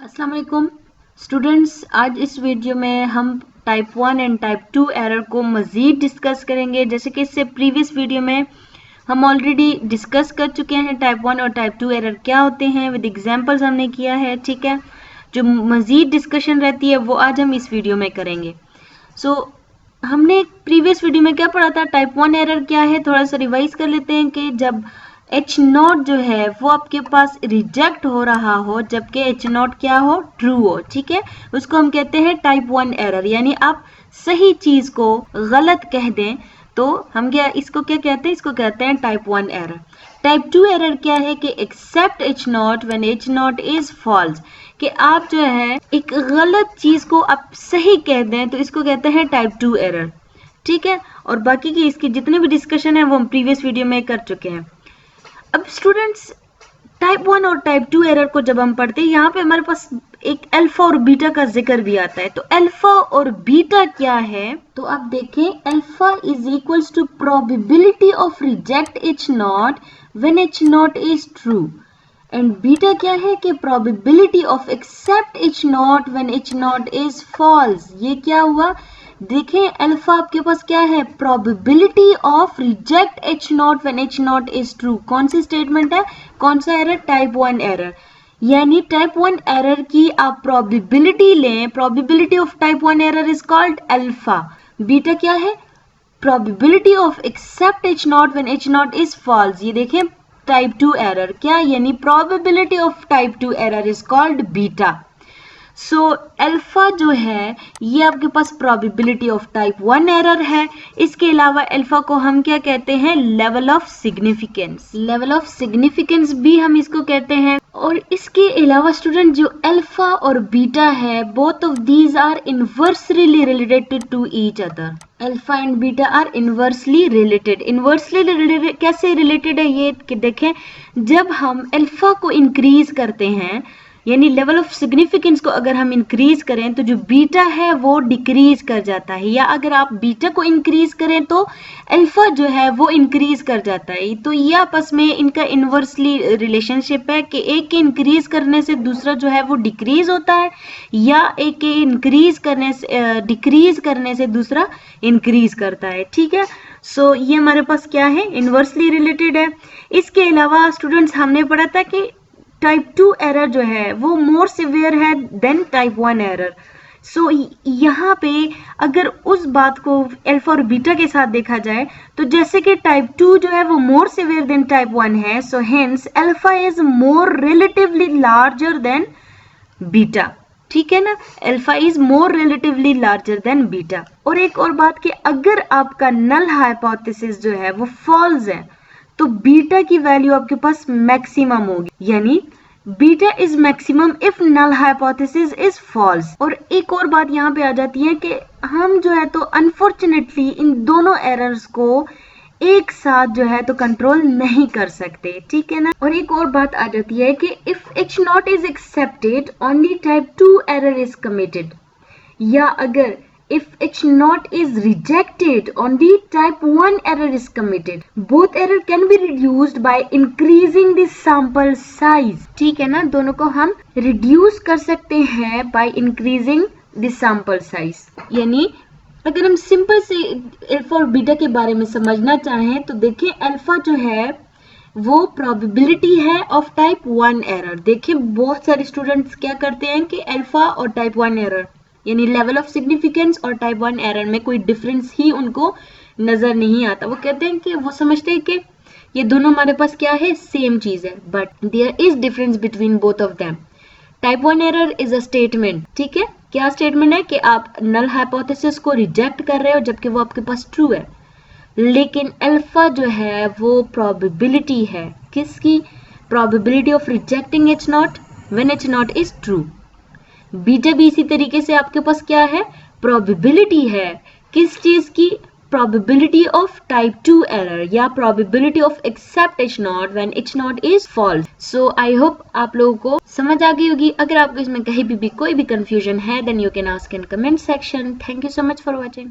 अस्सलाम वालेकुम स्टूडेंट्स, आज इस वीडियो में हम टाइप 1 एंड टाइप 2 एरर को मज़ीद डिस्कस करेंगे। जैसे कि इससे प्रीवियस वीडियो में हम ऑलरेडी डिस्कस कर चुके हैं टाइप 1 और टाइप 2 एरर क्या होते हैं, विद एग्जांपल्स हमने किया है। ठीक है, जो मज़ीद डिस्कशन रहती है वो आज हम इस वीडियो में करेंगे। हमने प्रीवियस वीडियो में क्या पढ़ा था, टाइप 1 एरर क्या है, थोड़ा सा रिवाइज कर लेते हैं कि जब एच नॉट जो है वो आपके पास रिजेक्ट हो रहा हो जबकि एच नॉट क्या हो, ट्रू हो। ठीक है, उसको हम कहते हैं टाइप 1 एरर, यानी आप सही चीज को गलत कह दें तो हम इसको क्या कहते हैं, इसको कहते हैं टाइप 1 एरर। टाइप 2 एरर क्या है कि accept H not when H not is false, कि आप जो है एक गलत चीज को आप सही कह दें तो इसको कहते हैं टाइप 2 एरर। ठीक है, और बाकी की इसकी जितने भी डिस्कशन है वो हम प्रीवियस वीडियो में कर चुके हैं। अब स्टूडेंट्स, टाइप 1 और टाइप 2 एरर को जब हम पढ़ते हैं, यहाँ पे हमारे पास एक अल्फा और बीटा का जिक्र भी आता है। तो अल्फा और बीटा क्या है, तो आप देखें, alpha is equals to probability of reject H not when H not is true, and beta क्या है कि probability of accept H not when H not is false. ये क्या हुआ, देखें, अल्फा आपके पास क्या है, probability of reject H not when H not is true. कौन सी स्टेटमेंट है, कौन सा एरर, टाइप 1 एरर। यानी टाइप 1 एरर की आप प्रोबेबिलिटी लें, probability of type 1 error is called alpha. Beta क्या है, probability of accept H not when H not is false. ये देखें टाइप 2 एरर क्या, यानी probability of type 2 error is called beta. So alpha जो है ये आपके पास प्रोबेबिलिटी ऑफ टाइप 1 एरर है। इसके अलावा अल्फा को हम क्या कहते हैं, level of significance. Level of significance भी हम इसको कहते हैं। और इसके अलावा स्टूडेंट, जो अल्फा और बीटा है, both of these are inversely related to each other. Alpha and beta are inversely related. Inversely related कैसे रिलेटेड है, ये कि देखें, जब हम अल्फा को इंक्रीज करते हैं, यानी लेवल ऑफ सिग्निफिकेंस को अगर हम इंक्रीज करें तो जो बीटा है वो डिक्रीज कर जाता है, या अगर आप बीटा को इंक्रीज करें तो अल्फा जो है वो इंक्रीज कर जाता है। तो ये आपस में इनका इनवर्सली रिलेशनशिप है कि एक के इंक्रीज करने से दूसरा जो है वो डिक्रीज होता है, या एक के इंक्रीज करने से डिक्रीज करने से दूसरा इंक्रीज करता है। ठीक है, सो ये हमारे पास क्या है, इनवर्सली रिलेटेड है। इसके अलावा स्टूडेंट्स, हमने पढ़ा था कि टाइप 2 एरर जो है वो मोर सिवियर है देन टाइप 1 एरर। सो यहाँ पे अगर उस बात को अल्फा और बीटा के साथ देखा जाए तो जैसे कि टाइप 2 जो है वो मोर सिवियर देन टाइप 1 है, so hence alpha is more relatively larger than beta. ठीक है ना, alpha is more relatively larger than beta. और एक और बात कि अगर आपका नल हाइपोथेसिस जो है वो फॉल्स है तो बीटा की वैल्यू आपके पास मैक्सिमम होगी, यानी beta is maximum if null hypothesis is false. और एक और बात यहाँ पे आ जाती है कि हम जो है तो अनफॉर्चुनेटली इन दोनों एरर्स को एक साथ जो है तो कंट्रोल नहीं कर सकते। ठीक है ना, और एक और बात आ जाती है कि if H not is accepted only type 2 error is committed, या अगर if H naught is rejected only type 1 error is committed. Both error can be reduced by increasing the sample size. ठीक है ना, दोनों को हम reduce कर सकते हैं by increasing the sample size। यानी अगर हम सिंपल से अल्फा और बीटा के बारे में समझना चाहें तो देखिए, अल्फा जो है वो प्रोबेबिलिटी है ऑफ टाइप 1 एरर। देखिए बहुत सारे स्टूडेंट्स क्या करते हैं कि अल्फा और टाइप 1 एरर, यानी लेवल ऑफ सिग्निफिकेंस और टाइप 1 एरर में कोई डिफरेंस ही उनको नजर नहीं आता। वो कहते हैं कि वो समझते हैं कि ये दोनों हमारे पास क्या है, सेम चीज है, but there is difference between both of them. Type 1 error is a statement. ठीक है, क्या स्टेटमेंट है कि आप नल हाइपोथेसिस को रिजेक्ट कर रहे हो जबकि वो आपके पास ट्रू है। लेकिन अल्फा जो है वो प्रोबेबिलिटी है, किसकी, probability of rejecting H not when H not is true. Beta भी इसी तरीके से आपके पास क्या है, प्रोबेबिलिटी है, किस चीज की, प्रोबेबिलिटी ऑफ टाइप 2 एरर, या probability of accept H not when H not is false. So I hope आप लोगों को समझ आ गई होगी। अगर आपको इसमें कहीं भी कोई भी कंफ्यूजन है then you can ask in comment section. Thank you so much for watching.